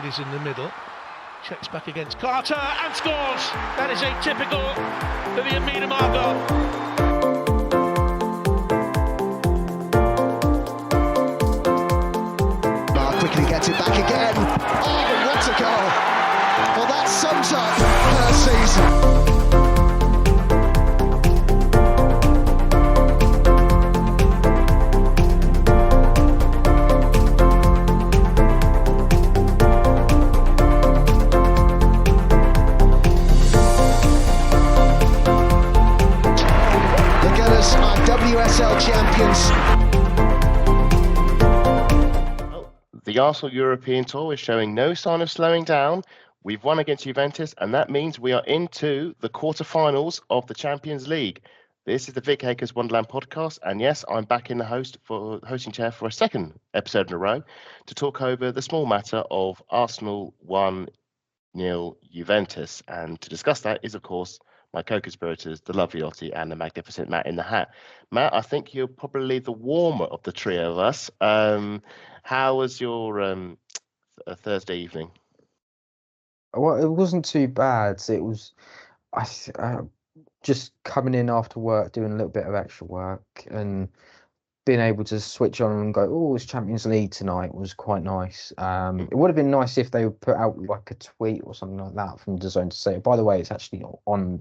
ladies in the middle. Checks back against Carter and scores. That is atypical for the Amina Margot. Quickly gets it back again. Oh, what a goal! Well, that sums up her season. The Gunners are WSL champions. The Arsenal European Tour is showing no sign of slowing down. We've won against Juventus, and that means we are into the quarterfinals of the Champions League. This is the Vic Akers Wonderland Podcast, and yes, I'm back in the hosting chair for a second episode in a row to talk over the small matter of Arsenal 1-0 Juventus. And to discuss that is, of course, my co-conspirators, the lovely Lottie and the magnificent Matt in the hat. Matt, I think you're probably the warmer of the trio of us. How was your Thursday evening? Well, it wasn't too bad. It was just coming in after work, doing a little bit of extra work, and being able to switch on and go, oh, it's Champions League tonight was quite nice. It would have been nice if they would put out like a tweet or something like that from DAZN to say, by the way, it's actually not on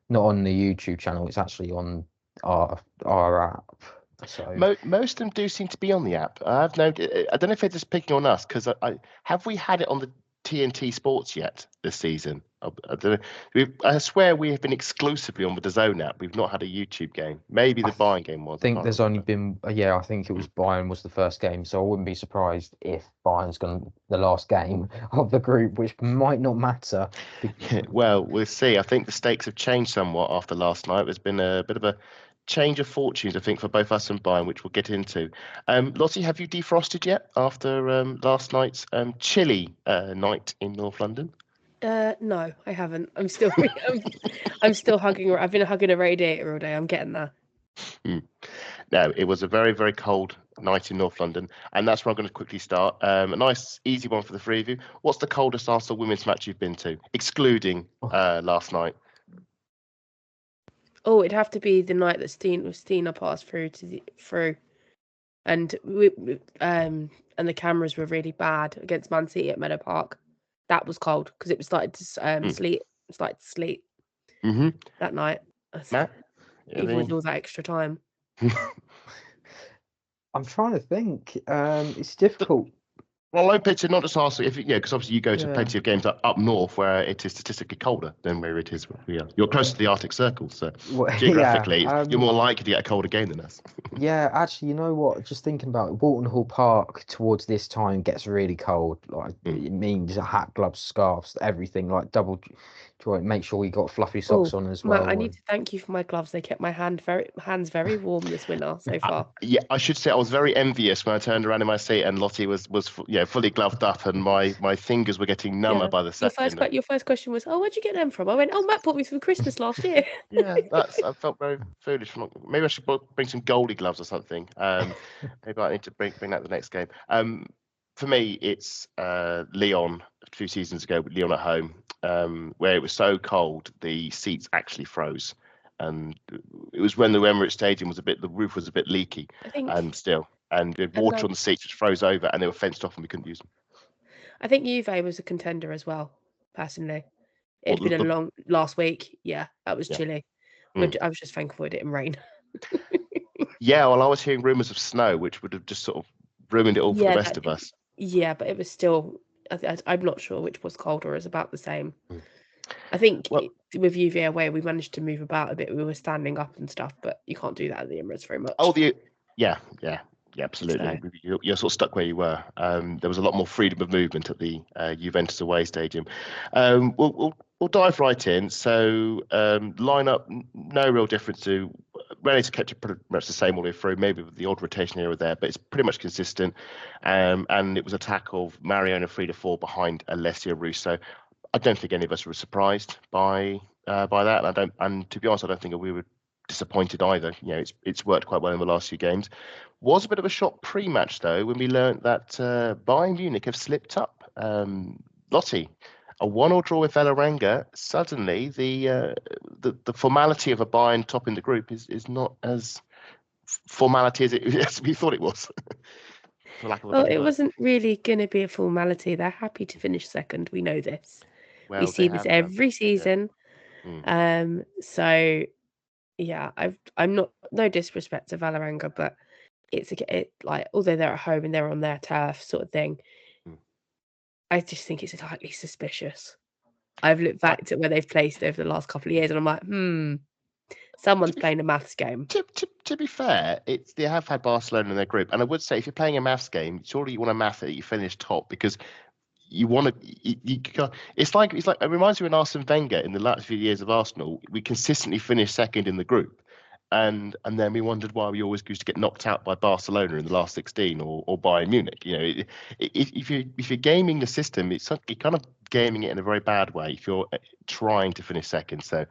the YouTube channel. It's actually on our app. So Most of them do seem to be on the app. I've noted. I don't know if they're just picking on us because have we had it on the TNT Sports yet this season? I don't know. I swear we have been exclusively on the DAZN app. We've not had a YouTube game. Maybe the Bayern game was. I think there's only been I think it was Bayern was the first game, so I wouldn't be surprised if Bayern's gone the last game of the group, which might not matter. Well, we'll see. I think the stakes have changed somewhat after last night. There's been a bit of a change of fortunes, I think, for both us and Bayern, which we'll get into. Lottie, have you defrosted yet after last night's chilly night in North London? No, I haven't. I'm still I'm still hugging. I've been hugging a radiator all day. I'm getting there. No, it was a very, very cold night in North London, and that's where I'm going to quickly start. A nice, easy one for the three of you. What's the coldest Arsenal women's match you've been to, excluding last night? Oh, it'd have to be the night that Stina passed through and the cameras were really bad against Man City at Meadow Park. That was cold because it was starting to sleet. It started to sleet that night. Matt? Even with all that extra time. I'm trying to think. It's difficult. Well, low pitch, not just Arsenal, because obviously you go to plenty of games up north where it is statistically colder than where it is where we are. You're closer to the Arctic Circle, so geographically, you're more likely to get a colder game than us. Yeah, actually, you know what? Just thinking about it, Walton Hall Park towards this time gets really cold. Like it means hat, gloves, scarves, everything. Like double joint. Make sure we got fluffy socks on as well. Matt, I need to thank you for my gloves. They kept my hands very warm this winter so far. I should say I was very envious when I turned around in my seat and Lottie was fully gloved up, and my fingers were getting number by the second. Your first question was, "Oh, where'd you get them from?" I went, "Oh, Matt bought me for Christmas last year." Yeah, I felt very foolish. Maybe I should bring some Goldie gloves or something. Maybe I need to bring that the next game. For me, it's Lyon 2 seasons ago, with Lyon at home, where it was so cold the seats actually froze, and it was when the Emirates Stadium the roof was a bit leaky, and the water on the seats just froze over, and they were fenced off, and we couldn't use them. I think Juve was a contender as well, personally. It'd been a long last week. Yeah, that was chilly. I was just thankful it didn't rain. Yeah, well, I was hearing rumours of snow, which would have just sort of ruined it all for the rest of us. Yeah, but it was still, I'm not sure which was colder. It's about the same. I think with UV away, we managed to move about a bit. We were standing up and stuff, but you can't do that at the Emirates very much. Yeah, absolutely. So. You're sort of stuck where you were. There was a lot more freedom of movement at the Juventus away stadium. We'll dive right in. So lineup, no real difference to. Rennes kept it pretty much the same all the way through, maybe with the odd rotation here or there, but it's pretty much consistent. And it was attack of Mariona 3-4 behind Alessia Russo. I don't think any of us were surprised by that. And to be honest, I don't think we were disappointed either. It's worked quite well in the last few games. Was a bit of a shock pre-match though when we learned that Bayern Munich have slipped up Lottie, a 1-1 draw with Vålerenga. Suddenly, the formality of a Bayern topping the group is not as formality as we thought it was. For lack of a Well, better it word. wasn't really going to be a formality. They're happy to finish second. We know this. Well, We they see this have done. every season. So yeah, I'm not, no disrespect to Vålerenga, but it's like, although they're at home and they're on their turf sort of thing, I just think it's slightly suspicious. I've looked back to where they've placed over the last couple of years, and I'm like, someone's playing a maths game. To be fair, they have had Barcelona in their group, and I would say if you're playing a maths game, surely you want to math it, you finish top, because you want to. It's like it reminds me of Arsene Wenger in the last few years of Arsenal. We consistently finished second in the group, and then we wondered why we always used to get knocked out by Barcelona in the last 16 or Bayern Munich. You know, if you're gaming the system, you're kind of gaming it in a very bad way if you're trying to finish second. So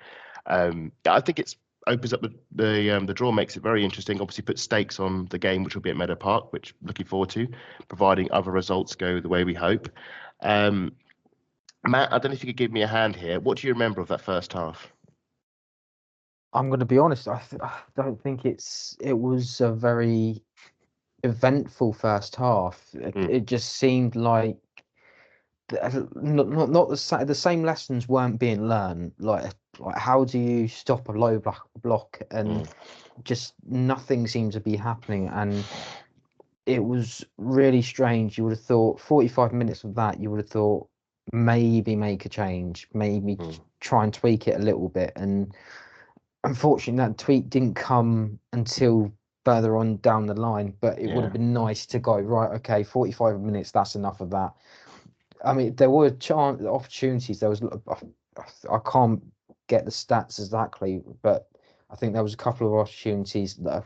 I think it's opens up the draw, makes it very interesting. Obviously puts stakes on the game, which will be at Meadow Park, which I'm looking forward to, providing other results go the way we hope. Matt, I don't know if you could give me a hand here. What do you remember of that first half? I'm going to be honest. I don't think it was a very eventful first half. It just seemed like not the same lessons weren't being learned. Like how do you stop a low block, and just nothing seemed to be happening, and it was really strange. You would have thought 45 minutes of that, you would have thought maybe make a change, maybe try and tweak it a little bit, and unfortunately that tweak didn't come until further on down the line. But it would have been nice to go, right, okay, 45 minutes, that's enough of that. I mean, there were opportunities. There was, I can't get the stats exactly, but I think there was a couple of opportunities that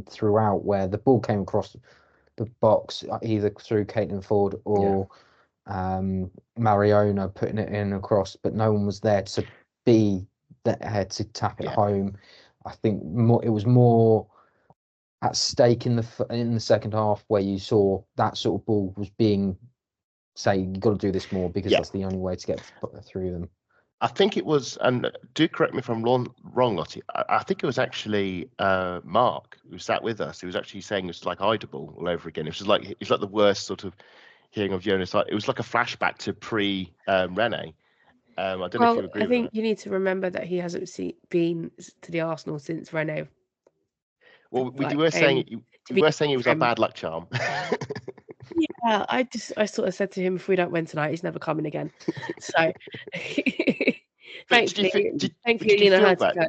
throughout where the ball came across the box, either through Caitlin Ford or Mariona putting it in across, but no one was there to be there to tap it home. I think it was more at stake in the second half, where you saw that sort of ball was being say you got to do this more because that's the only way to get through them. I think it was, and do correct me if I'm wrong, Lottie. I think it was actually Mark who sat with us. He was actually saying it was like Audible all over again. It's like the worst sort of hearing of Jonas. It was like a flashback to pre Rene. I don't know if you agree. I think you need to remember that he hasn't been to the Arsenal since Rene. Well, we were saying he was our bad luck charm. Yeah, I sort of said to him, if we don't win tonight, he's never coming again. So thankfully, Lina Hurtig.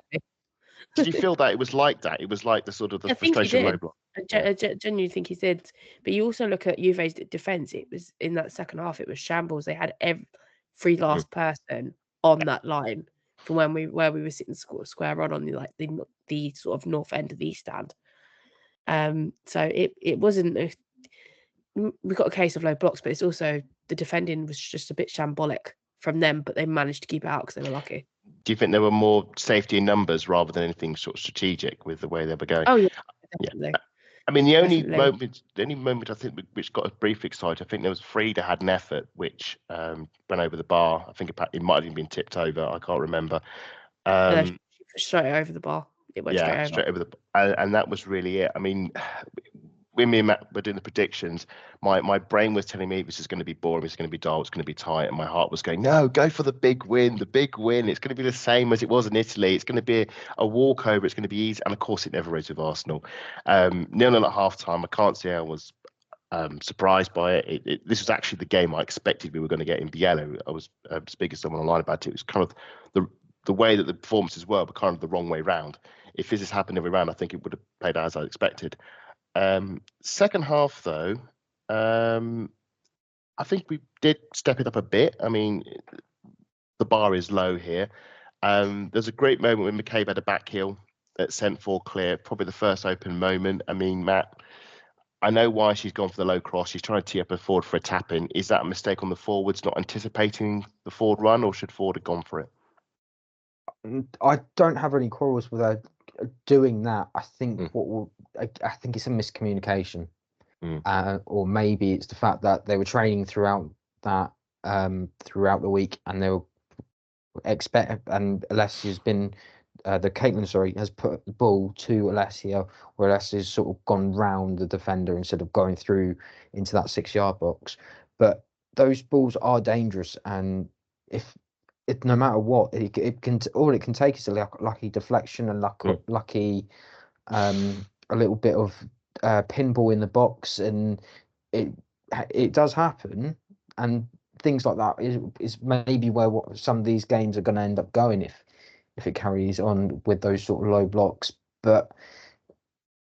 Did you feel that it was like that? It was like the sort of the frustration low block. I genuinely think he did. But you also look at Juve's defence. It was in that second half. It was shambles. They had every last person on that line from where we were sitting square on the sort of north end of the East Stand. So it wasn't. We got a case of low blocks, but it's also the defending was just a bit shambolic from them, but they managed to keep it out because they were lucky. Do you think there were more safety in numbers rather than anything sort of strategic with the way they were going? Oh yeah, definitely. I mean, the only moment I think which got us briefly excited, I think there was Frida had an effort which went over the bar. I think it might have even been tipped over. I can't remember. Straight over the bar. It went straight over the and that was really it. I mean, when me and Matt were doing the predictions, my brain was telling me this is going to be boring, it's going to be dull, it's going to be tight, and my heart was going, no, go for the big win. It's going to be the same as it was in Italy. It's going to be a walkover. It's going to be easy, and of course it never is with Arsenal. 0-0 at half time. I can't say I was surprised by it. This was actually the game I expected we were going to get in Biello. I was speaking to someone online about it. It was kind of the way that the performances were, but kind of the wrong way round. If this has happened every round, I think it would have played out as I expected. Second half, though, I think we did step it up a bit. I mean, the bar is low here. There's a great moment when McCabe had a back heel that sent Ford clear, probably the first open moment. I mean, Matt, I know why she's gone for the low cross. She's trying to tee up a Ford for a tap-in. Is that a mistake on the forwards, not anticipating the Ford run, or should Ford have gone for it? I don't have any quarrels with her doing that. I think I think it's a miscommunication, or maybe it's the fact that they were training throughout that throughout the week, and they'll expect. And Alessia's been Caitlin, has put the ball to Alessia, where Alessia's sort of gone round the defender instead of going through into that 6-yard box. But those balls are dangerous, and if no matter what, it can take is a lucky deflection and lucky a little bit of pinball in the box, and it does happen, and things like that is maybe where some of these games are going to end up going if it carries on with those sort of low blocks. But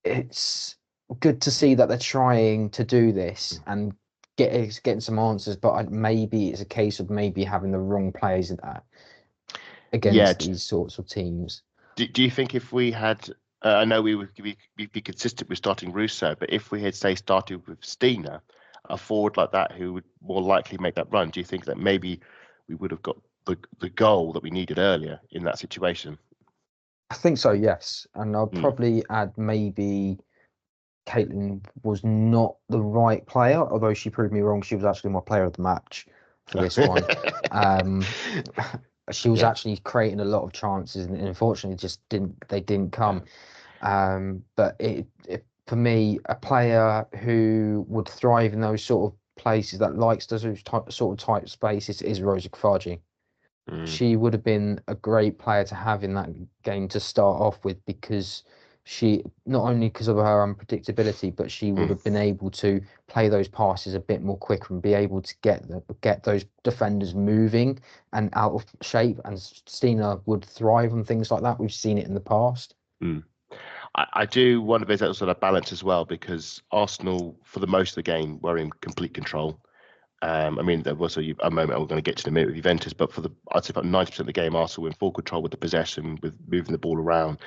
it's good to see that they're trying to do this and getting some answers, but maybe it's a case of maybe having the wrong players in that against these sorts of teams. Do you think if we had, I know we'd be consistent with starting Russo, but if we had, say, started with Stina, a forward like that who would more likely make that run, do you think that maybe we would have got the goal that we needed earlier in that situation? I think so, yes. And I'll probably add maybe Caitlin was not the right player, although she proved me wrong. She was actually my player of the match for this one. She was actually creating a lot of chances, and unfortunately they didn't come. But it for me, a player who would thrive in those sort of places, that likes those sort of tight spaces, is Rosa Kafaji. She would have been a great player to have in that game to start off with, because she, not only because of her unpredictability, but she would have been able to play those passes a bit more quicker and be able to get those defenders moving and out of shape. And Stina would thrive on things like that. We've seen it in the past. I do wonder if there's that sort of balance as well, because Arsenal, for the most of the game, were in complete control. I mean, there was a moment we're going to get to in a minute with Juventus, but I'd say about 90% of the game, Arsenal were in full control with the possession, with moving the ball around,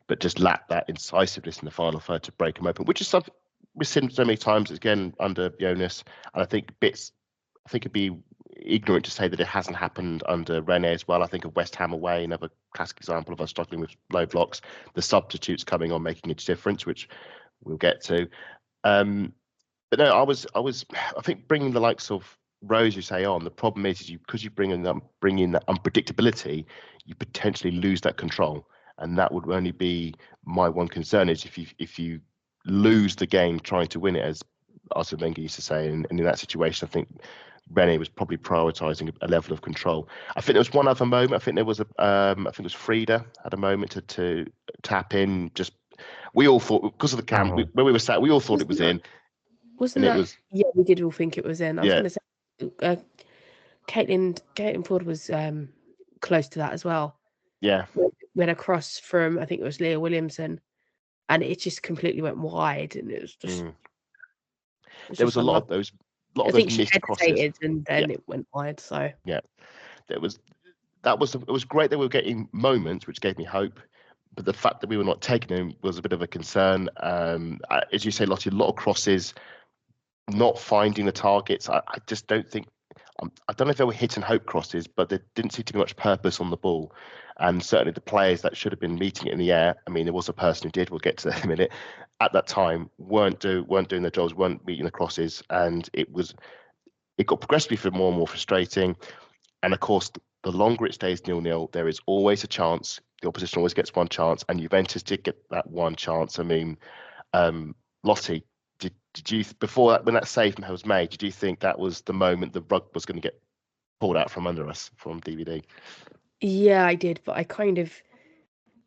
but just lacked that incisiveness in the final third to break them open, which is something we've seen so many times again under Jonas. And I think it'd be ignorant to say that it hasn't happened under Rene as well. I think of West Ham away, another classic example of us struggling with low blocks, the substitutes coming on making a difference, which we'll get to. But no, I think bringing the likes of Rose, you say, on, the problem is because you bring in that unpredictability, you potentially lose that control, and that would only be my one concern, is if you lose the game trying to win it, as Arsene Wenger used to say. And in that situation, I think Rene was probably prioritising a level of control. I think there was one other moment. I think there was I think it was Frida had a moment to tap in. Just we all thought, because of the cam, where we were sat, we all thought it was in. Wasn't that? Yeah, we did all think it was in. I was going to say, Caitlin Ford was close to that as well. Yeah. We had a cross from, I think it was Leah Williamson, and it just completely went wide, and it was just. There was a lot of those. I think she hesitated, and then it went wide. So it was great that we were getting moments, which gave me hope. But the fact that we were not taking them was a bit of a concern. As you say, Lottie, a lot of crosses, not finding the targets. I just don't think. I don't know if they were hit and hope crosses, but there didn't seem to be much purpose on the ball. And certainly the players that should have been meeting it in the air, I mean, there was a person who did, we'll get to that in a minute, at that time weren't doing their jobs, weren't meeting the crosses. And it got progressively more and more frustrating. And of course, the longer it stays 0-0, there is always a chance. The opposition always gets one chance. And Juventus did get that one chance. I mean, Lottie, did you, before that, when that save was made, did you think that was the moment the rug was going to get pulled out from under us from DVD? Yeah, I did, but I kind of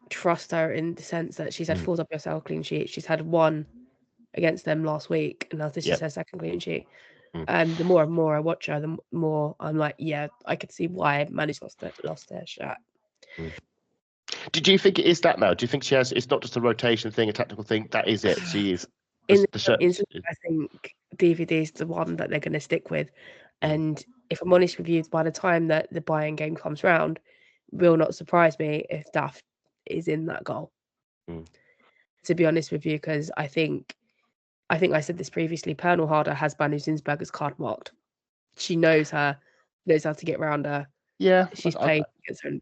trust her in the sense that she's had 4 WSL clean sheets. She's had 1 against them last week, and now this is her second clean sheet. The more and more I watch her, the more I'm like, yeah, I could see why Manu's lost their shot. Did you think it is that now? Do you think she has? It's not just a rotation thing, a tactical thing. That is it. She is. I think DVD is the one that they're going to stick with. And if I'm honest with you, by the time that the Bayern game comes round, it will not surprise me if Duff is in that goal. To be honest with you, because I think I said this previously, Pernell Harder has Banu Zinsberger's card marked. She knows how to get around her. Yeah. She's played against her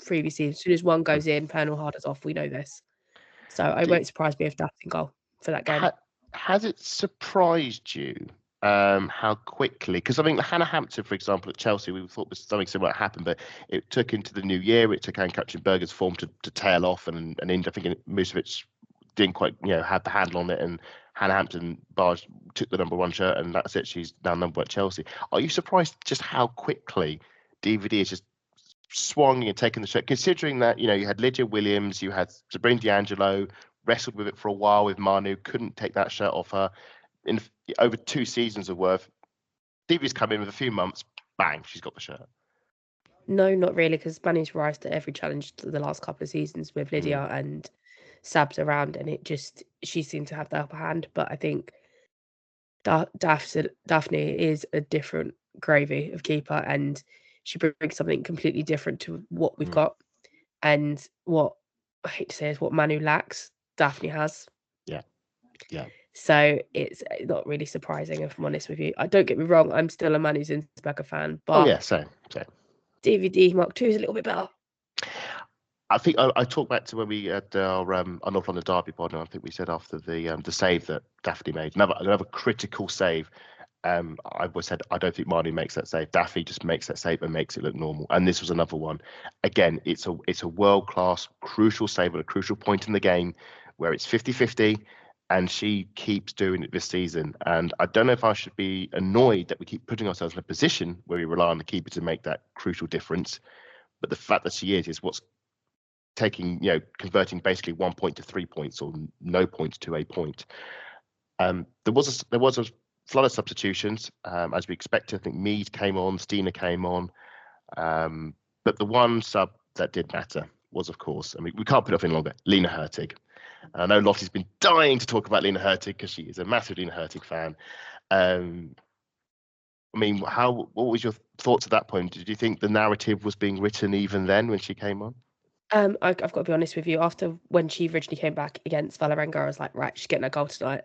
previously. As soon as one goes in, Pernell Harder's off. We know this. So it won't surprise me if Duff's in goal for that game. Has it surprised you? how quickly, because I mean, Hannah Hampton, for example, at Chelsea, we thought was something similar happened, but it took into the new year. It took Anne-Katrin Berger's form to tail off, and I think Musovic didn't quite, have the handle on it, and Hannah Hampton barged, took the number 1 shirt, and that's it. She's now number 1 at Chelsea. Are you surprised just how quickly DVD is just swung and taken the shirt, considering that, you had Lydia Williams, you had Sabrina D'Angelo, wrestled with it for a while with Manu, couldn't take that shirt off her. In over 2 seasons of worth, DVD's come in with a few months, bang, she's got the shirt. No, not really, because Manu's rise to every challenge to the last couple of seasons with Lydia and Sabs around, and she seemed to have the upper hand. But I think Daphne is a different gravy of keeper, and she brings something completely different to what we've got. And what I hate to say is what Manu lacks, Daphne has. Yeah. So it's not really surprising, if I'm honest with you. Don't get me wrong, I'm still a Manu Zinsberger fan, but Same. DVD Mark II is a little bit better. I think I talked back to when we had our North London Derby pod, and I think we said after the save that Daphne made, another critical save. I always said I don't think Manu makes that save. Daphne just makes that save and makes it look normal. And this was another one. Again, it's a world class, crucial save at a crucial point in the game where it's 50-50, and she keeps doing it this season. And I don't know if I should be annoyed that we keep putting ourselves in a position where we rely on the keeper to make that crucial difference. But the fact that she is what's taking, converting basically 1 point to 3 points, or no point to a point. There was a flood of substitutions, as we expected. I think Mead came on, Stina came on, but the one sub that did matter was, of course, we can't put it off any longer, Lina Hurtig. I know Lottie's been dying to talk about Lina Hurtig because she is a massive Lina Hurtig fan. What was your thoughts at that point? Did you think the narrative was being written even then when she came on? I've got to be honest with you. After when she originally came back against Vålerenga, I was like, right, she's getting a goal tonight.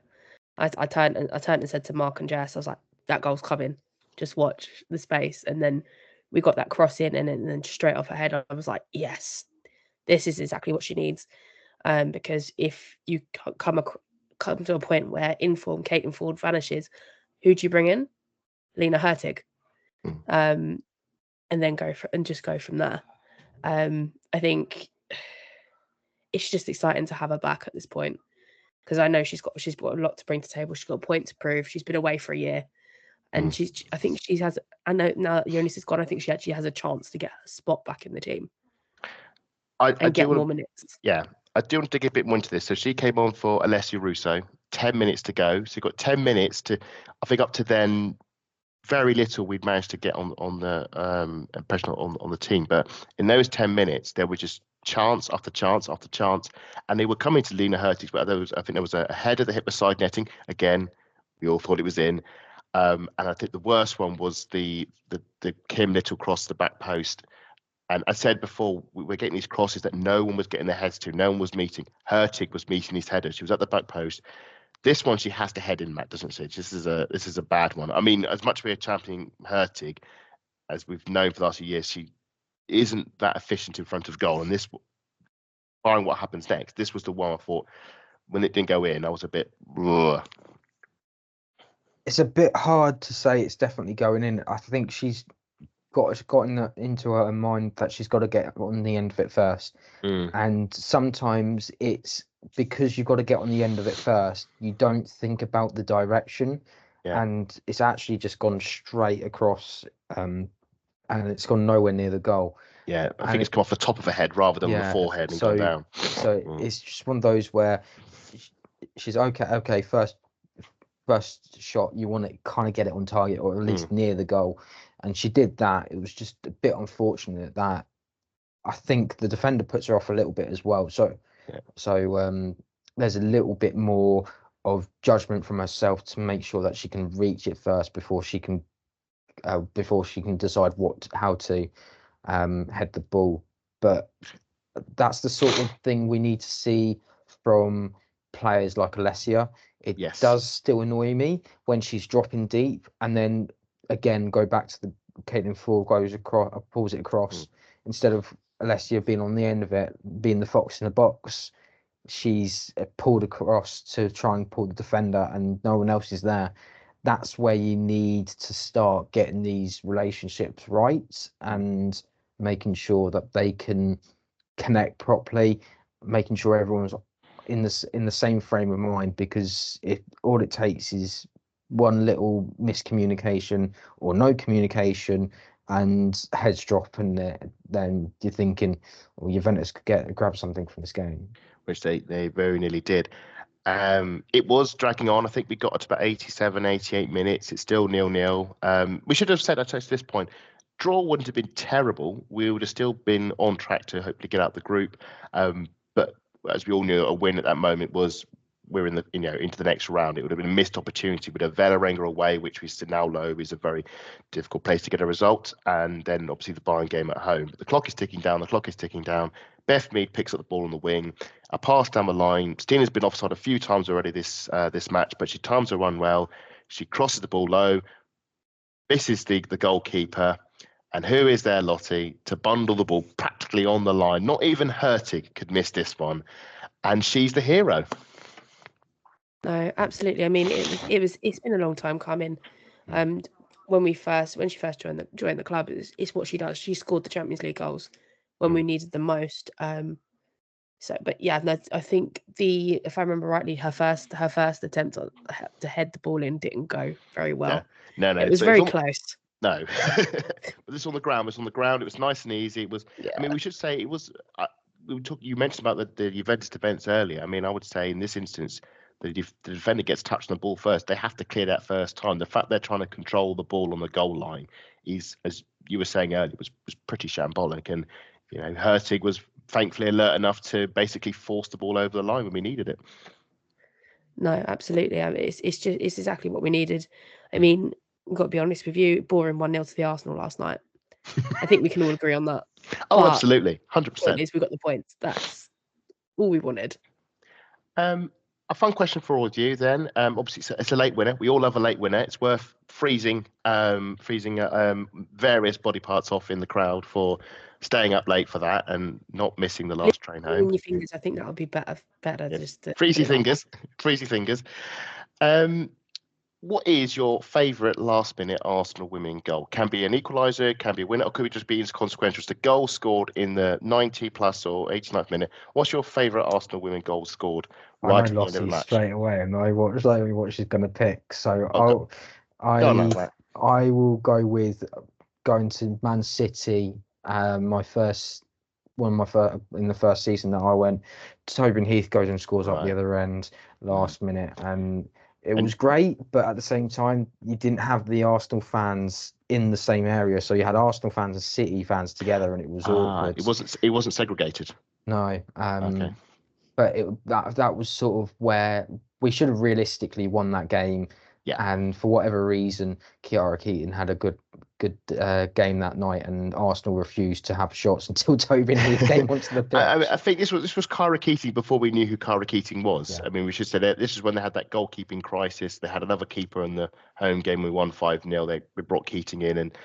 I turned and said to Mark and Jess, I was like, that goal's coming. Just watch the space. And then we got that cross in, and then straight off her head, I was like, yes, this is exactly what she needs. Because if you come to a point where inform Caitlin Ford vanishes, who do you bring in? Lina Hurtig. And then go from there. I think it's just exciting to have her back at this point, because I know she's got a lot to bring to the table. She's got a point to prove. She's been away for a year, and I know now that Jonas is gone, I think she actually has a chance to get her spot back in the team and get more minutes. Yeah, I do want to dig a bit more into this. So she came on for Alessia Russo, 10 minutes to go. So you've got 10 minutes to, I think up to then, very little we'd managed to get on the impression on the team. But in those 10 minutes, there was just chance after chance after chance, and they were coming to Lina Hurtig. But I think there was a header that hit the side netting. Again, we all thought it was in. And I think the worst one was the Kim Little cross the back post. And I said before, we were getting these crosses that no one was getting their heads to. No one was meeting. Hurtig was meeting his header. She was at the back post. This one she has to head in, Matt, doesn't she? This is a bad one. I mean, as much as we're championing Hurtig, as we've known for the last few years, she isn't that efficient in front of goal. And this, barring what happens next, this was the one I thought, when it didn't go in, I was a bit, ugh. It's a bit hard to say it's definitely going in. I think she's gotten into her mind that she's got to get on the end of it first. And sometimes it's because you've got to get on the end of it first, you don't think about the direction, and it's actually just gone straight across, and it's gone nowhere near the goal. Yeah, I think it's come off the top of her head rather than the forehead and gone down. So it's just one of those where she's okay, first shot, you want to kind of get it on target, or at least near the goal, and she did that. It was just a bit unfortunate that I think the defender puts her off a little bit as well. So there's a little bit more of judgment from herself to make sure that she can reach it first before she can decide how to head the ball. But that's the sort of thing we need to see from players like Alessia. It does still annoy me when she's dropping deep, and then again go back to the Caitlin Ford goes across, pulls it across, instead of Alessia being on the end of it, being the fox in the box. She's pulled across to try and pull the defender, and no one else is there. that's where you need to start getting these relationships right and making sure that they can connect properly, making sure everyone's in the same frame of mind, because all it takes is one little miscommunication or no communication and heads drop, and then you're thinking, well, Juventus could grab something from this game, which they very nearly did. It was dragging on. I think we got to about 87, 88 minutes. It's still 0-0. We should have said, at this point, draw wouldn't have been terrible. We would have still been on track to hopefully get out the group. But as we all knew, a win at that moment was we're in the into the next round. It would have been a missed opportunity with a Vålerenga away, which we now know is a very difficult place to get a result, and then obviously the Bayern game at home. But the clock is ticking down. Beth Mead picks up the ball on the wing. A pass down the line. Stina's been offside a few times already this match, but she times her run well. She crosses the ball low. Misses the goalkeeper. And who is there, Lottie, to bundle the ball practically on the line? Not even Hurtig could miss this one. And she's the hero. No, absolutely. I mean, it's been a long time coming. When she first joined the club, it's what she does. She scored the Champions League goals when we needed them most. But yeah, no, I think if I remember rightly, her first attempt to head the ball in didn't go very well. No, it was very close. No, but this on the ground. It was nice and easy. It was. Yeah. I mean, we should say it was. You mentioned about the Juventus defence earlier. I mean, I would say in this instance, the defender gets touched on the ball first. They have to clear that first time. The fact they're trying to control the ball on the goal line is, as you were saying earlier, was pretty shambolic. And Hurtig was thankfully alert enough to basically force the ball over the line when we needed it. No, absolutely. I mean, it's exactly what we needed. I mean, I've got to be honest with you, boring 1-0 to the Arsenal last night. I think we can all agree on that. Oh, absolutely, 100%. We got the points. That's all we wanted. A fun question for all of you then. Obviously, it's a late winner. We all love a late winner. It's worth freezing various body parts off in the crowd for staying up late for that and not missing the last train home. Your fingers, I think that would be better. Yeah. Just freezy fingers. What is your favourite last-minute Arsenal winning goal? Can be an equaliser, can be a winner, or could it just be inconsequential? It's a goal scored in the 90+ or 89th minute. What's your favourite Arsenal winning goal scored right at the end of the match? Straight away, and I watch what she's going to pick. So I will go with going to Man City. In the first season that I went, Tobin Heath goes and scores up the other end last minute, and it was great, but at the same time, you didn't have the Arsenal fans in the same area, so you had Arsenal fans and City fans together, and it was awkward. It wasn't segregated. No, okay. But that was sort of where we should have realistically won that game. Yeah. And for whatever reason, Kiara Keaton had a good game that night, and Arsenal refused to have shots until Tobin Heath came onto the pitch. I think this was Kiara Keating before we knew who Kiara Keating was. Yeah. I mean, we should say that this is when they had that goalkeeping crisis. They had another keeper in the home game. We won 5-0. They brought Keating in, and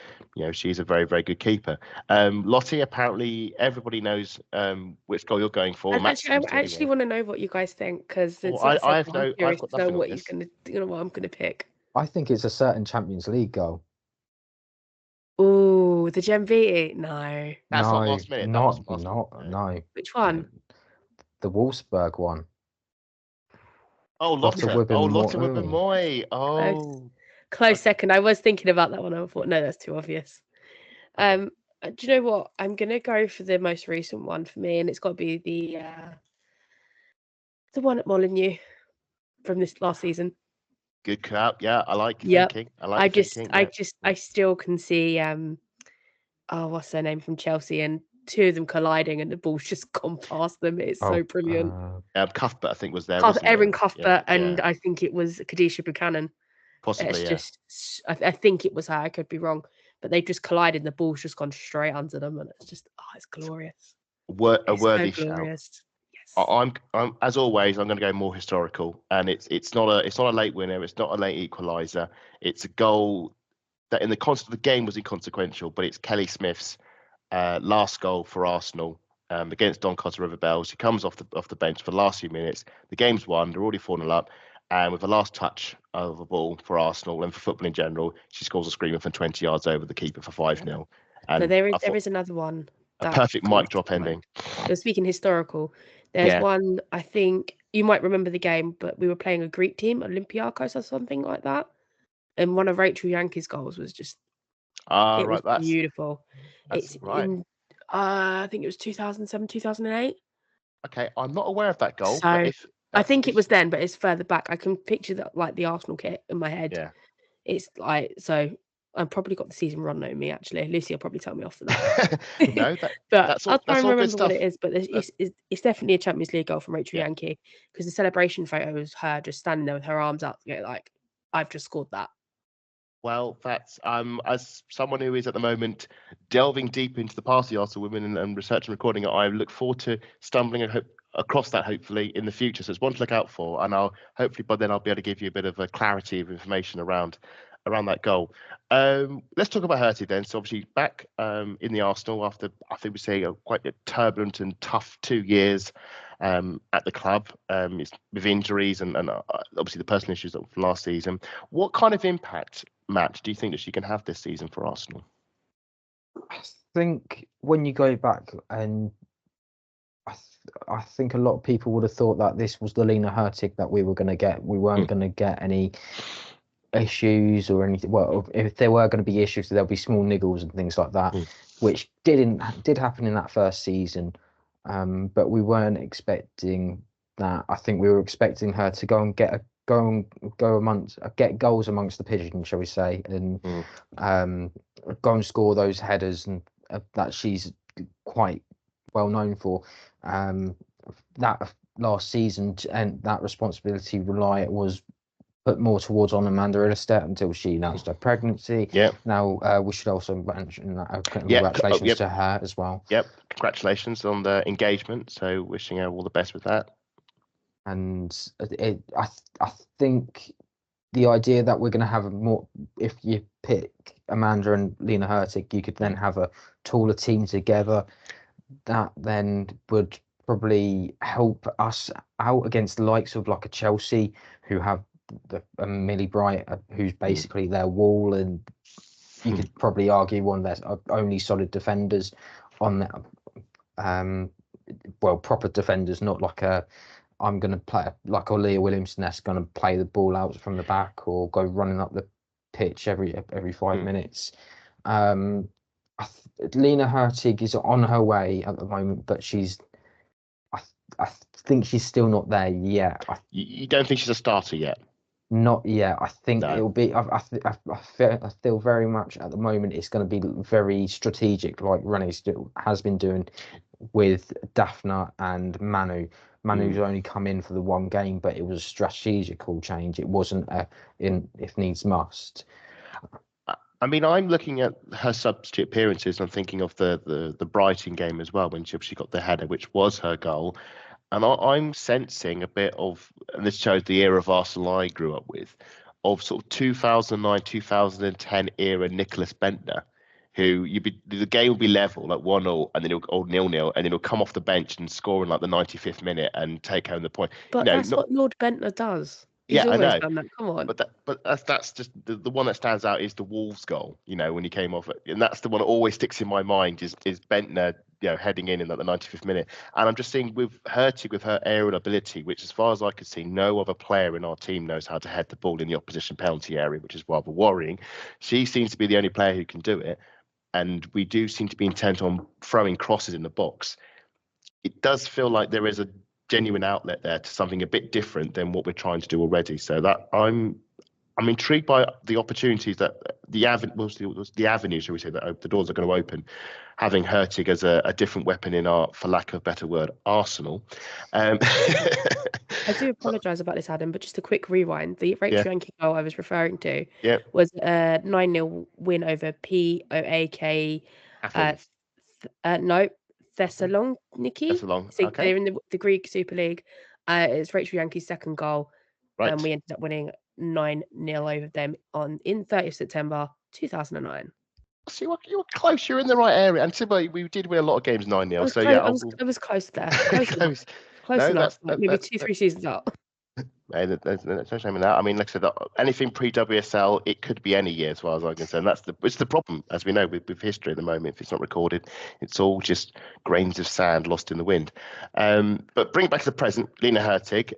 she's a very, very good keeper. Lottie, apparently everybody knows which goal you're going for. I actually want to know what you guys think, because I've got nothing what he's going to, what I'm going to pick. I think it's a certain Champions League goal. Oh, the Genviti? No. That's not last minute. No. Which one? The Wolfsburg one. Oh, Lotte Wibben-Moy. Oh. Close second. I was thinking about that one. I thought, no, that's too obvious. Do you know what? I'm going to go for the most recent one for me, and it's got to be the one at Molineux from this last season. Good cut. Yeah, I like thinking. I still can see what's their name from Chelsea, and two of them colliding and the ball's just gone past them. It's so brilliant. Cuthbert, I think, was there. Erin Cuthbert, and I think it was Kadisha Buchanan. Possibly, I think it was her. I could be wrong, but they just collided and the ball's just gone straight under them, and it's just it's glorious. A worthy shout. Glorious. I'm as always. I'm going to go more historical, and it's not a late winner. It's not a late equaliser. It's a goal that, in the concept of the game, was inconsequential. But it's Kelly Smith's last goal for Arsenal against Doncaster River Bells. He comes off the bench for the last few minutes. The game's won. They're already 4-0 up, And with the last touch of the ball for Arsenal and for football in general, she scores a screamer from 20 yards over the keeper for 5-0. And So there I is thought another one. a perfect comes mic drop to mind. ending. You're speaking historical. There's Yeah. one, I think you might remember the game, but we were playing a Greek team, Olympiakos or something like that. And one of Rachel Yankees' goals was just it was beautiful. That's It's right. in I think it was 2007, 2008. Okay, I'm not aware of that goal. So But if I think it was then, but it's further back. I can picture that, like the Arsenal kit in my head. Yeah. It's like, so I've probably got the season run on me, actually. Lucy will probably tell me off for that. No, but that's all. I'll try That's and all good remember what stuff. it is. But it's definitely a Champions League goal from Rachel Yeah. Yankee, because the celebration photo was her just standing there with her arms up, like, I've just scored that. Well, that's as someone who is at the moment delving deep into the past of the Arsenal women and research and recording it, I look forward to stumbling across that hopefully in the future. So it's one to look out for, and I'll hopefully by then I'll be able to give you a bit of a clarity of information around that goal. Let's talk about Hurtig then. So obviously back in the Arsenal after, I think we say, quite a turbulent and tough 2 years at the club, with injuries and obviously the personal issues from last season. What kind of impact, Matt, do you think that she can have this season for Arsenal? I think when you go back, and I think a lot of people would have thought that this was the Lina Hurtig that we were going to get. We weren't going to get any issues or anything. Well, if there were going to be issues, there'll be small niggles and things like that, which did happen in that first season. But we weren't expecting that. I think we were expecting her to go and get goals amongst the pigeons, shall we say, and go and score those headers, and that she's quite well known for. That last season, and that responsibility was put more towards on Amanda Illister until she announced her pregnancy. Yeah. Now we should also mention that congratulations to her as well. Yep. Congratulations on the engagement. So wishing her all the best with that. And I think the idea that we're going to have more, if you pick Amanda and Lina Hurtig, you could then have a taller team together. That then would probably help us out against the likes of like a Chelsea, who have Millie Bright, who's basically their wall, and you could probably argue one of their only solid defenders on that. Well, proper defenders, not like I'm going to play like Leah Williamson that's going to play the ball out from the back or go running up the pitch every 5 minutes. Lina Hurtig is on her way at the moment, but I think she's still not there yet. You don't think she's a starter yet? Not yet. I think it'll be. I feel very much at the moment it's going to be very strategic, like Renee still has been doing with Daphne and Manu. Manu's only come in for the one game, but it was a strategical change. It wasn't if needs must. I mean, I'm looking at her substitute appearances. I'm thinking of the Brighton game as well, when she got the header, which was her goal. And I'm sensing a bit of, and this shows the era of Arsenal I grew up with, of sort of 2009, 2010 era Nicholas Bentner, who the game will be level, like 1-0, and then he'll 0-0, and then he'll come off the bench and score in like the 95th minute and take home the point. But that's what Lord Bentner does. He's always done that. Come on. But that's just the one that stands out is the Wolves goal. When he came off, and that's the one that always sticks in my mind is Bentner, heading in like the 95th minute. And I'm just seeing with Hurtig, with her aerial ability, which as far as I could see, no other player in our team knows how to head the ball in the opposition penalty area, which is rather worrying. She seems to be the only player who can do it, and we do seem to be intent on throwing crosses in the box. It does feel like there is a genuine outlet there to something a bit different than what we're trying to do already. So that I'm intrigued by the opportunities that the avenue, shall we say, that the doors are going to open, having Hurtig as a different weapon in our, for lack of a better word, arsenal. I do apologise about this, Adam, but just a quick rewind. The Rachel Yankee goal I was referring to was a 9-0 win over POAK. Thessaloniki. Okay. They're in the Greek Super League. It's Rachel Yankee's second goal, and we ended up winning 9-0 over them in 30th September 2009. So you were close. You're in the right area. And we did win a lot of games 9-0. I was close there. Close enough. Maybe 2-3 seasons out. There's no shame in that. I mean, like I said, anything pre-WSL, it could be any year as far as I'm concerned. It's the problem, as we know, with history at the moment. If it's not recorded, it's all just grains of sand lost in the wind. But bring it back to the present, Lina Hurtig.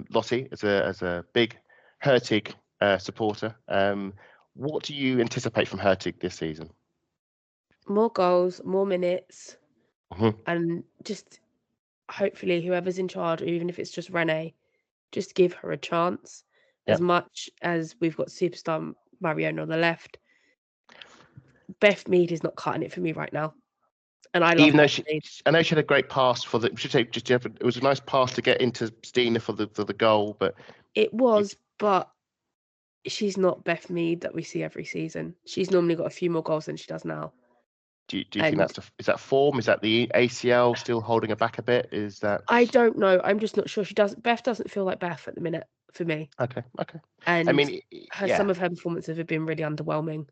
Lottie, as a big Hurtig supporter, what do you anticipate from Hurtig this season? More goals, more minutes, Mhm. and just hopefully whoever's in charge, or even if it's just Renee, just give her a chance. As much as we've got superstar Mariona on the left, Beth Mead is not cutting it for me right now. And I love Even though Beth Mead. I know she had a great pass for the. Should say it was a nice pass to get into Stina for the goal, but It was, but she's not Beth Mead that we see every season. She's normally got a few more goals than she does now. do you think is that form? Is that the ACL still holding her back a bit? Is that? I don't know. I'm just not sure. Beth doesn't feel like Beth at the minute for me. Okay. And I mean, some of her performances have been really underwhelming.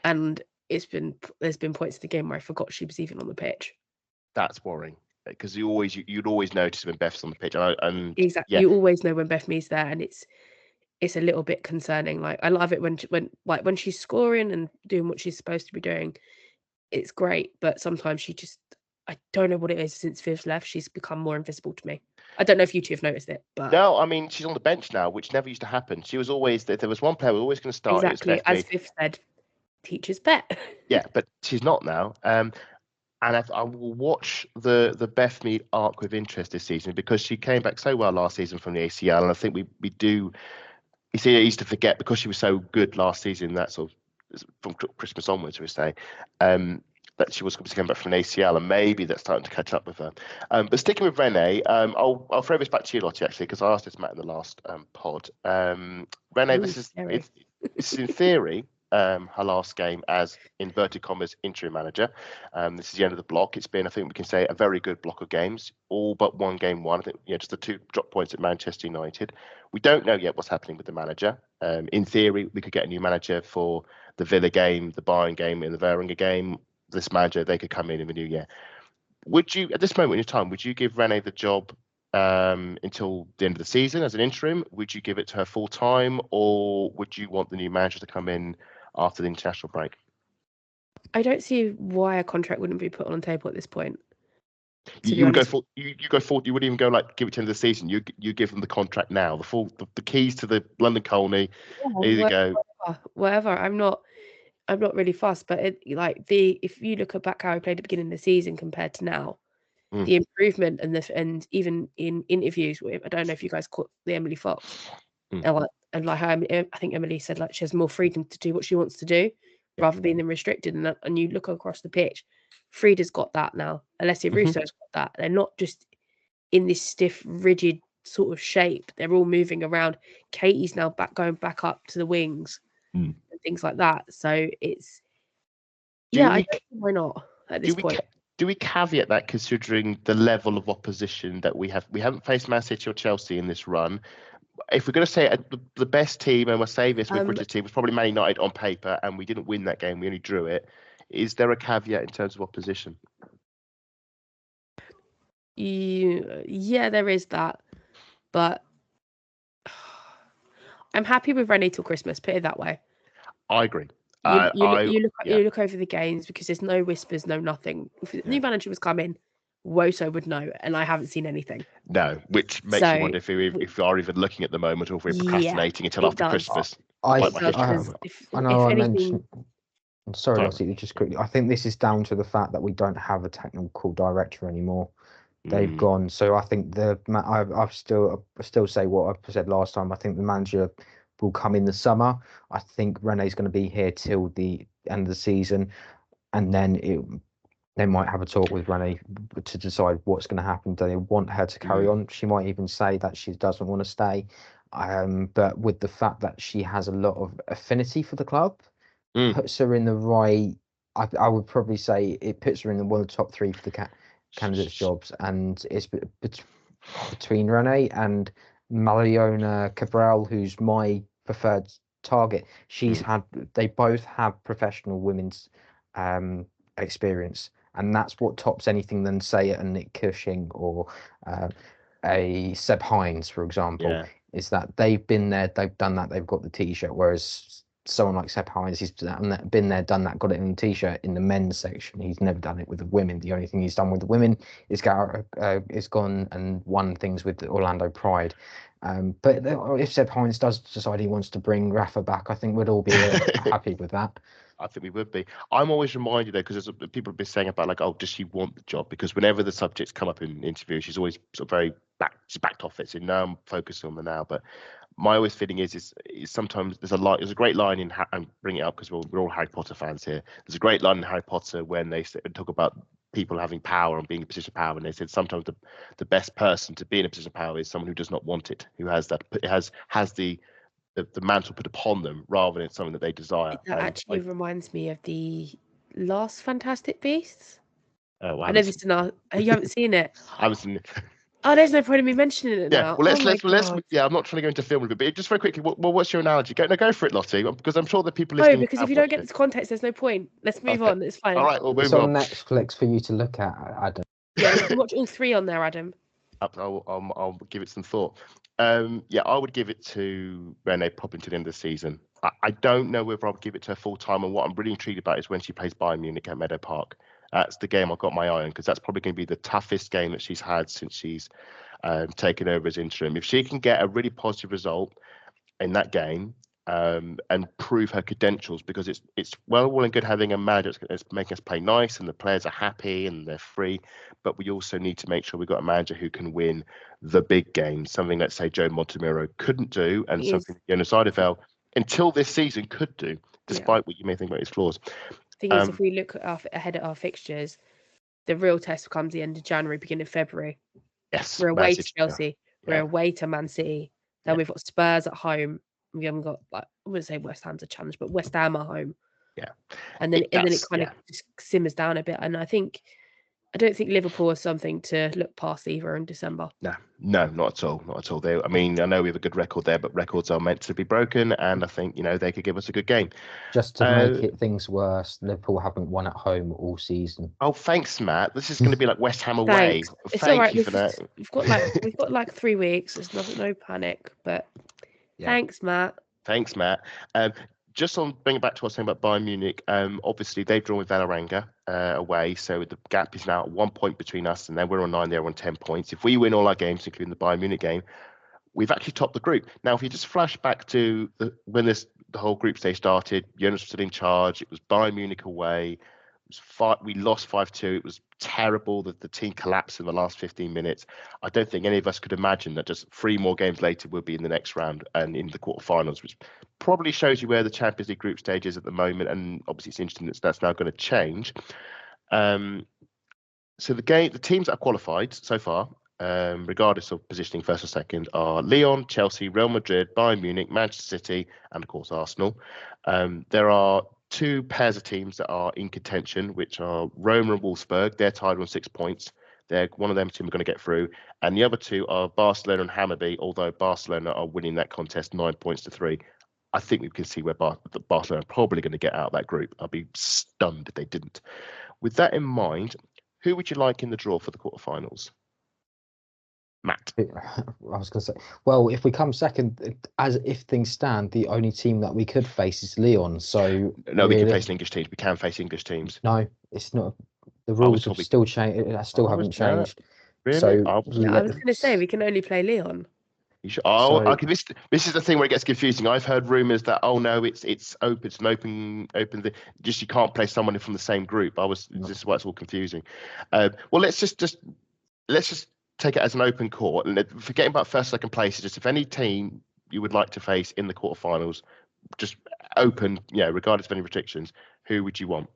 And there's been points in the game where I forgot she was even on the pitch. That's worrying because you'd always notice when Beth's on the pitch. And exactly, yeah. You always know when Beth Mead's there, and it's a little bit concerning. Like, I love it when she's scoring and doing what she's supposed to be doing. It's great, but sometimes I don't know what it is. Since Viv's left, she's become more invisible to me. I don't know if you two have noticed it, but no, I mean, she's on the bench now, which never used to happen. She was always, if there was one player who was always going to start. Exactly, as Viv said, teacher's pet. Yeah, but she's not now. And I will watch the Beth Mead arc with interest this season because she came back so well last season from the ACL, and I think we do. You see, I used to forget because she was so good last season. That sort of from Christmas onwards, we say, that she was going to come back from an ACL, and maybe that's starting to catch up with her. But sticking with Renee, I'll throw this back to you, Lottie, actually, because I asked this Matt in the last pod. Renee, this is in theory her last game as inverted commas interim manager. This is the end of the block. It's been, I think we can say, a very good block of games, all but one game won. I think just the 2 drop points at Manchester United. We don't know yet what's happening with the manager. In theory, we could get a new manager for the Villa game, the Bayern game, and the Veringa game. This manager, they could come in the new year. Would you, at this moment in your time, would you give Renee the job until the end of the season as an interim? Would you give it to her full time, or would you want the new manager to come in after the international break? I don't see why a contract wouldn't be put on the table at this point. You would go for you wouldn't even go like give it to the end of the season. You give them the contract now, the keys to the London Colney. Here you go. Whatever. I'm not really fussed, but if you look back how I played at the beginning of the season compared to now, the improvement and even in interviews with, I don't know if you guys caught the Emily Fox, I think Emily said like she has more freedom to do what she wants to do rather than being restricted. And you look across the pitch, Frida's got that now. Alessia Russo's got that. They're not just in this stiff, rigid sort of shape. They're all moving around. Katie's now going back up to the wings. And things like that. So it's I don't know why not at this point. Do we caveat that considering the level of opposition that we have? We haven't faced Man City or Chelsea in this run. If we're going to say the best team, and we'll say this with British team, was probably Man United on paper, and we didn't win that game. We only drew it. Is there a caveat in terms of opposition? Yeah, there is that, but I'm happy with Rennie till Christmas. Put it that way. I agree. You look over the games because there's no whispers, no nothing. If the new manager was coming, Woso would know, and I haven't seen anything. No, which makes you wonder if we are even looking at the moment, or if we're procrastinating until after Christmas. I know I mentioned. I'm sorry, Lottie, just quickly. I think this is down to the fact that we don't have a technical director anymore. They've gone, so I think I still say what I said last time. I think the manager will come in the summer. I think Renee's going to be here till the end of the season, and then they might have a talk with Renee to decide what's going to happen. Do they want her to carry on? She might even say that she doesn't want to stay. But with the fact that she has a lot of affinity for the club, puts her in the right. I would probably say it puts her in one of the top 3 for the candidates' jobs, and it's between Renee and Mariona Cabral, who's my preferred target. They both have professional women's experience, and that's what tops anything than say a Nick Cushing or a Seb Hines, for example. is that they've been there, they've done that, they've got the T-shirt, whereas someone like Sepp Hines, he's been there, done that, got it in the T-shirt in the men's section. He's never done it with the women. The only thing he's done with the women is gone and won things with Orlando Pride. But if Sepp Hines does decide he wants to bring Rafa back, I think we'd all be happy with that. I think we would be. I'm always reminded though, because people have been saying about like, oh, does she want the job? Because whenever the subjects come up in interviews, she's always sort of very backed off it. So now I'm focusing on the now. But my always feeling is sometimes there's a great line in, and bring it up because we're all Harry Potter fans here. There's a great line in Harry Potter when they talk about people having power and being in a position of power, and they said sometimes the best person to be in a position of power is someone who does not want it, who has the mantle put upon them rather than something that they desire. That actually reminds me of the last Fantastic Beasts. Oh, I know this you haven't seen it. I haven't seen it. Oh, there's no point in me mentioning it now. Well, let's. Yeah, I'm not trying to go into film a bit, but just very quickly, what's your analogy? Go for it, Lottie, because I'm sure the people listening. No, because if you don't get this context, there's no point. Let's move on. It's fine. All right, we'll move it's on Netflix for you to look at, Adam. Yeah, you can watch all 3 on there, Adam. I'll give it some thought. I would give it to Renee probably to the end of the season. I don't know whether I would give it to her full time, and what I'm really intrigued about is when she plays Bayern Munich at Meadow Park. That's the game I've got my eye on, because that's probably going to be the toughest game that she's had since she's taken over as interim. If she can get a really positive result in that game and prove her credentials, because it's well and good having a manager that's making us play nice and the players are happy and they're free, but we also need to make sure we've got a manager who can win the big games, something that, say, Joe Montemurro couldn't do, and something Jonas Eideveld until this season could do, despite what you may think about his flaws. The thing is, if we look ahead at our fixtures, the real test comes the end of January, beginning of February. Yes, we're away to Chelsea. We're away to Man City. Then we've got Spurs at home. We haven't got, I wouldn't say West Ham's a challenge, but West Ham at home. Yeah, and then it kind of just simmers down a bit. And I don't think Liverpool is something to look past either in December. No, not at all. I mean, I know we have a good record there, but records are meant to be broken, and I think they could give us a good game. Just to make things worse, Liverpool haven't won at home all season. Oh, thanks, Matt. This is going to be like West Ham away. Thanks. It's Thank all right. you for that. We've got like 3 weeks. There's no panic, but thanks, Matt. Thanks, Matt. Just on bringing back to what I was saying about Bayern Munich, obviously they've drawn with Vålerenga away, so the gap is now 1 point between us, and then we're on 9, they're on 10 points. If we win all our games, including the Bayern Munich game, we've actually topped the group. Now, if you just flash back to when the whole group stage started, Jonas was still in charge. It was Bayern Munich away. We lost 5-2. It was terrible that the team collapsed in the last 15 minutes. I don't think any of us could imagine that just 3 more games later we'll be in the next round and in the quarterfinals, which probably shows you where the Champions League group stage is at the moment. And obviously it's interesting that's now going to change. So the teams that are qualified so far, regardless of positioning first or second, are Lyon, Chelsea, Real Madrid, Bayern Munich, Manchester City, and of course Arsenal. There are 2 pairs of teams that are in contention, which are Roma and Wolfsburg. They're tied on 6 points. One of them two are going to get through. And the other 2 are Barcelona and Hammarby, although Barcelona are winning that contest 9 points to 3. I think we can see where Barcelona are probably going to get out of that group. I'd be stunned if they didn't. With that in mind, who would you like in the draw for the quarterfinals? Matt. I was going to say, well, if we come second, as if things stand, the only team that we could face is Lyon. So no, we can face English teams. We can face English teams. No, it's not. The rules have still changed. Still haven't changed. Really? So I was going to say we can only play Lyon. You should, okay. This is the thing where it gets confusing. I've heard rumours that it's open. It's an open thing. Just you can't play someone from the same group. This is why it's all confusing. Well, let's just take it as an open court, and forgetting about first, second places, just if any team you would like to face in the quarterfinals, just open, regardless of any restrictions, who would you want?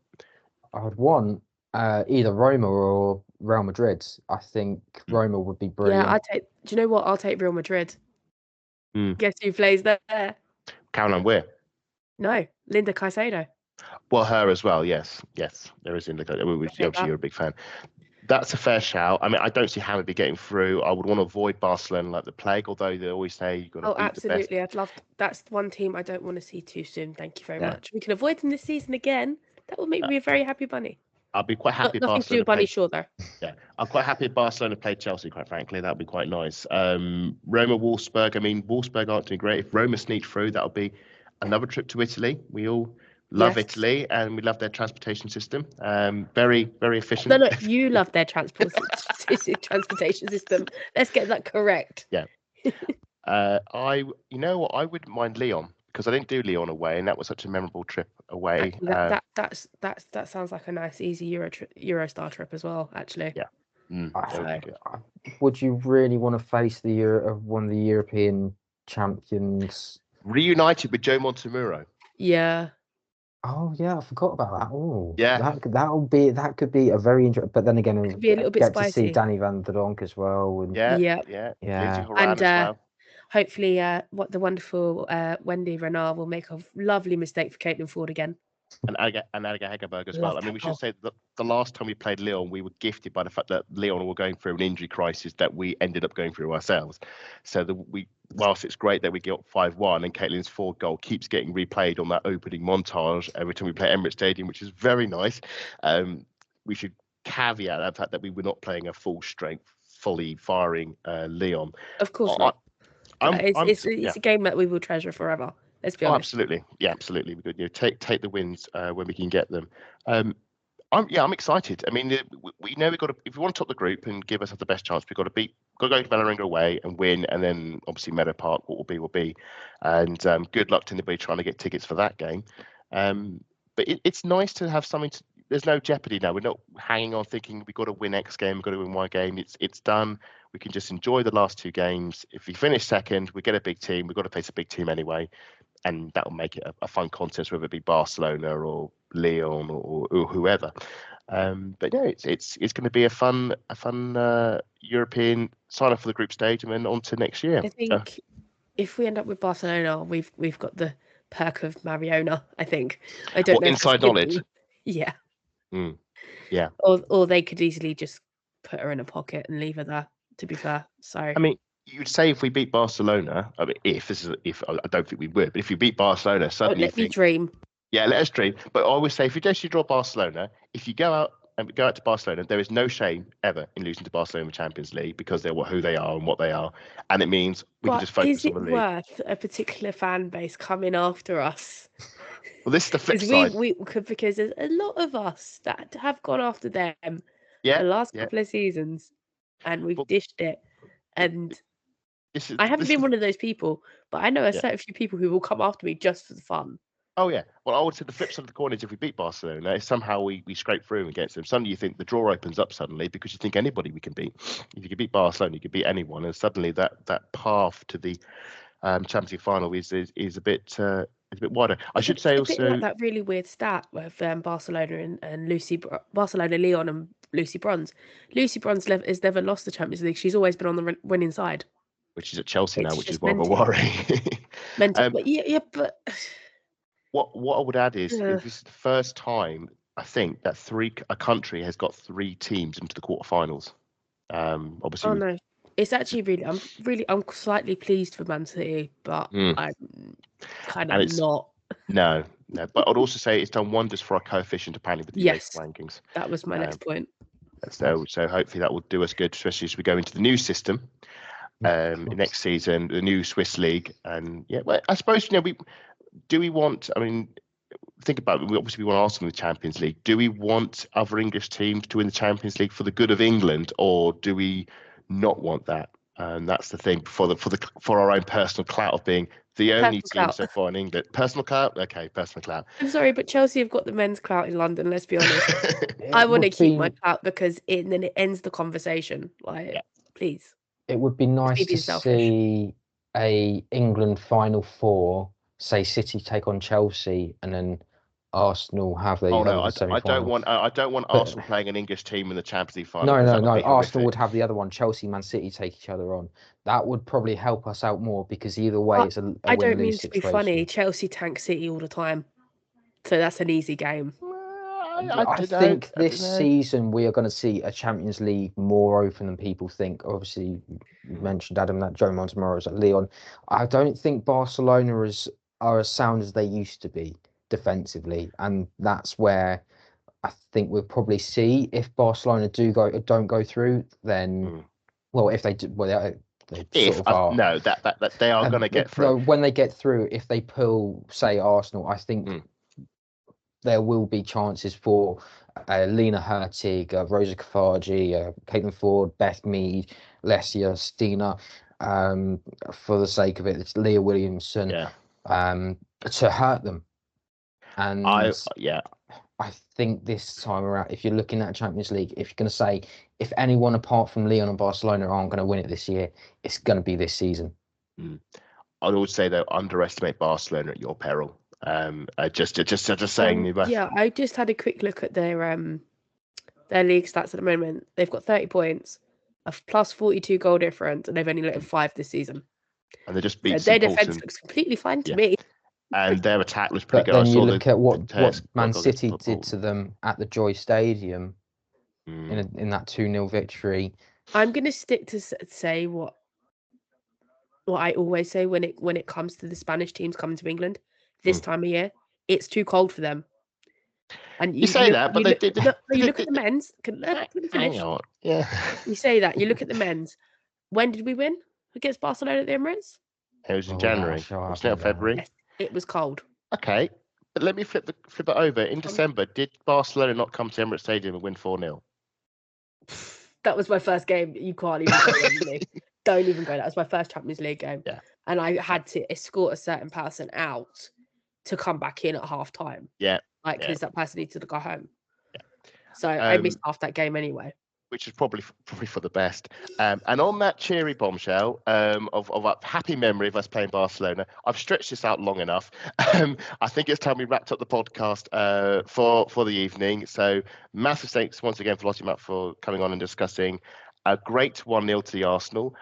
I would want either Roma or Real Madrid. I think Roma would be brilliant. Yeah, do you know what? I'll take Real Madrid. Guess who plays there? Caroline Weir. No, Linda Caicedo. Well, her as well. Yes, there is Linda. Obviously, you're a big fan. That's a fair shout. I mean, I don't see Hammarby getting through. I would want to avoid Barcelona like the plague, although they always say you've got to beat absolutely. the best. That's one team I don't want to see too soon. Thank you very much. We can avoid them this season again. That will make me a very happy bunny. I'll be quite happy if Nothing to do Barcelona with Bunny played. Shaw, though. Yeah, I'm quite happy if Barcelona played Chelsea, quite frankly. That'd be quite nice. Roma, Wolfsburg. I mean, Wolfsburg aren't doing great. If Roma sneak through, that'll be another trip to Italy. We all love Yes. Italy, and we love their transportation system. Very, very efficient. No, you love their transportation system. Let's get that correct. Yeah. You know what? I wouldn't mind Lyon, because I didn't do Lyon away, and that was such a memorable trip away. That sounds like a nice, easy Eurostar trip as well. Actually. Yeah. That would be good. Would you really want to face one of the European champions? Reunited with Joe Montemurro. Yeah. Oh yeah, I forgot about that. Oh Yeah. that could be a very interesting. But then again, Could be a little bit get spicy. to see Danny Van der Donk as well. And Yeah. Yeah. Lindsay Horan And as well. hopefully, what the wonderful Wendy Renard will make a lovely mistake for Caitlin Ford again. And Adega Hegerberg as well. I mean, we should say that the last time we played Lyon, we were gifted by the fact that Lyon were going through an injury crisis that we ended up going through ourselves. So whilst it's great that we got 5-1 and Caitlin's Ford goal keeps getting replayed on that opening montage every time we play Emirates Stadium, which is very nice. We should caveat the fact that we were not playing a full strength, fully firing Lyon. Of course not. It's a game that we will treasure forever. Let's be honest. Absolutely. Yeah, absolutely. We could take the wins when we can get them. I'm excited. I mean, we know if we want to top the group and give us the best chance, we've got to go to Valerenga away and win, and then obviously Meadow Park, what will be. And good luck to anybody trying to get tickets for that game. But it's nice to have something. There's no jeopardy now. We're not hanging on thinking we've got to win X game, we've got to win Y game. It's done. We can just enjoy the last two games. If we finish second, we get a big team. We've got to face a big team anyway. And that will make it a fun contest, whether it be Barcelona or Lyon or whoever. But yeah, it's going to be a fun European sign up for the group stage, and then on to next year. I think if we end up with Barcelona, we've got the perk of Mariona. I think. I don't know. Inside knowledge. Yeah. Yeah. Or they could easily just put her in a pocket and leave her there. To be fair, so I mean, you'd say if we beat Barcelona, I mean, if I don't think we would, but if you beat Barcelona, suddenly let me dream. Yeah, let us dream. But I always say, if you just draw Barcelona, if you go out to Barcelona, there is no shame ever in losing to Barcelona in the Champions League, because they're who they are and what they are, and it means we can just focus on the league. Is it worth a particular fan base coming after us? Well, this is the flip side. Because there's a lot of us that have gone after them the last couple of seasons, and we've dished it. And I haven't been one of those people, but I know a certain few people who will come after me just for the fun. Oh, yeah. Well, I would say the flip side of the coin is if we beat Barcelona, if somehow we scrape through against them, suddenly you think the draw opens up suddenly, because you think anybody we can beat. If you can beat Barcelona, you can beat anyone, and suddenly that path to the Champions League final is a bit wider. I should say also like that really weird stat with Barcelona and Barcelona, Lyon and Lucy Bronze. Lucy Bronze has never lost the Champions League. She's always been on the winning side. Which is at Chelsea now, which is more of a worry. But what I would add is this is the first time I think that a country has got 3 teams into the quarterfinals. Obviously. Oh no, it's actually I'm slightly pleased for Man City, but I'm kind of not. No, but I'd also say it's done wonders for our coefficient apparently with the rankings. That was my next point. So hopefully that will do us good, especially as we go into the new system next season, the new Swiss league. And I suppose we want? I mean, think about it. We want Arsenal in the Champions League. Do we want other English teams to win the Champions League for the good of England, or do we not want that? And that's the thing for our own personal clout of being the only team so far in England. Personal clout? Okay, personal clout. I'm sorry, but Chelsea have got the men's clout in London, let's be honest. I want to keep my clout because then it ends the conversation. Please. It would be nice to see a England Final Four, say City take on Chelsea, and then Arsenal have their semi-final. I don't want Arsenal playing an English team in the Champions League final. No. Arsenal would have the other one. Chelsea, Man City take each other on. That would probably help us out more, because either way it's a I don't mean to situation. be funny. Chelsea tank City all the time, so that's an easy game. I think this season we are going to see a Champions League more open than people think. Obviously, you mentioned, Adam, that Joe Montemurro is at Lyon. I don't think Barcelona are as sound as they used to be defensively, and that's where I think we'll probably see if Barcelona don't go through. Then, well, if they do, well, they sort of are. No, that they are going to get through. When they get through, if they pull, say, Arsenal, I think there will be chances for Lina Hurtig, Rosa Kafaji, Caitlin Ford, Beth Mead, Lesia, Stina, for the sake of it, it's Leah Williamson, to hurt them. And I think this time around, if you're looking at Champions League, if you're going to say, if anyone apart from Lyon and Barcelona aren't going to win it this year, it's going to be this season. I'd always say, though, underestimate Barcelona at your peril. Just saying. I just had a quick look at their league stats at the moment. They've got 30 points, a plus 42 goal difference, and they've only let in 5 this season. And they just beat their defense looks completely fine to me. And their attack was pretty good. Then you look at what Man City did to them at the Joy Stadium in that 2-0 victory. I'm going to stick to say what I always say when it comes to the Spanish teams coming to England this time of year. It's too cold for them. And you say that, but you look at the men's. Hang on. Yeah. You say that. You look at the men's. When did we win against Barcelona at the Emirates? It was in January. Wasn't it February? Yes, it was cold. Okay, but let me flip it over. In December, did Barcelona not come to Emirates Stadium and win 4-0? That was my first game. You can't even go with me. Don't even go. That was my first Champions League game. Yeah. And I had to escort a certain person out to come back in at half time. Yeah. Because that person needed to go home. Yeah. So I missed half that game anyway. Which is probably for the best. And on that cheery bombshell of a happy memory of us playing Barcelona, I've stretched this out long enough. I think it's time we wrapped up the podcast for the evening. So massive thanks once again for Lottie and Matt for coming on and discussing a great 1-0 to the Arsenal.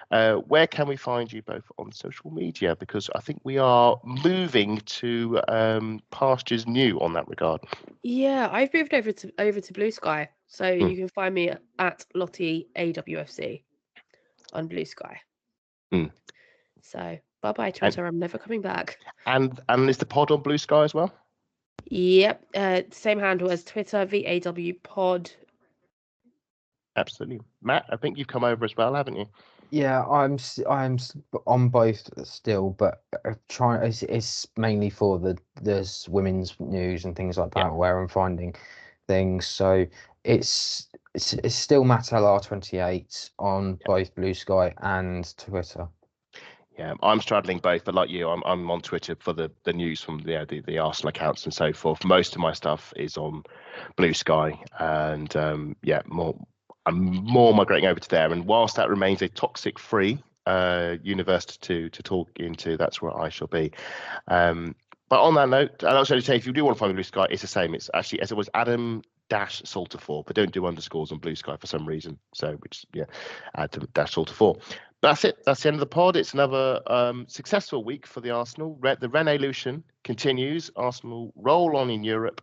Where can we find you both on social media? Because I think we are moving to pastures new on that regard. Yeah, I've moved over to Blue Sky. So you can find me at Lottie AWFC on Blue Sky. So bye-bye Twitter. I'm never coming back. And is the pod on Blue Sky as well? Yep. Same handle as Twitter, VAW Pod. Absolutely. Matt, I think you've come over as well, haven't you? Yeah, I'm on both still, but it's mainly for the women's news and things like that, where I'm finding things. So it's still Matt LR28 on both Blue Sky and Twitter. Yeah, I'm straddling both, but like you, I'm on Twitter for the news from the Arsenal accounts and so forth. Most of my stuff is on Blue Sky, and I'm more migrating over to there. And whilst that remains a toxic-free universe to talk into, that's where I shall be. But on that note, and I was going to say, if you do want to find Blue Sky, it's the same. It's actually, as it was, Adam-Salter4, but don't do underscores on Blue Sky for some reason. So, add to -Salter4. But that's it. That's the end of the pod. It's another successful week for the Arsenal. The Renaulution continues. Arsenal roll on in Europe.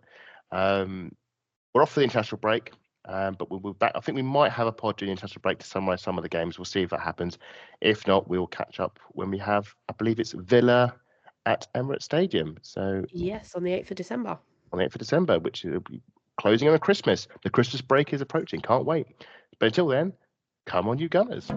We're off for the international break. But we'll be back. I think we might have a pod during the international break to summarise some of the games. We'll see if that happens. If not, we'll catch up when we have, I believe it's Villa at Emirates Stadium. So yes, on the 8th of December. On the 8th of December, which will be closing on Christmas. The Christmas break is approaching. Can't wait. But until then, come on, you Gunners.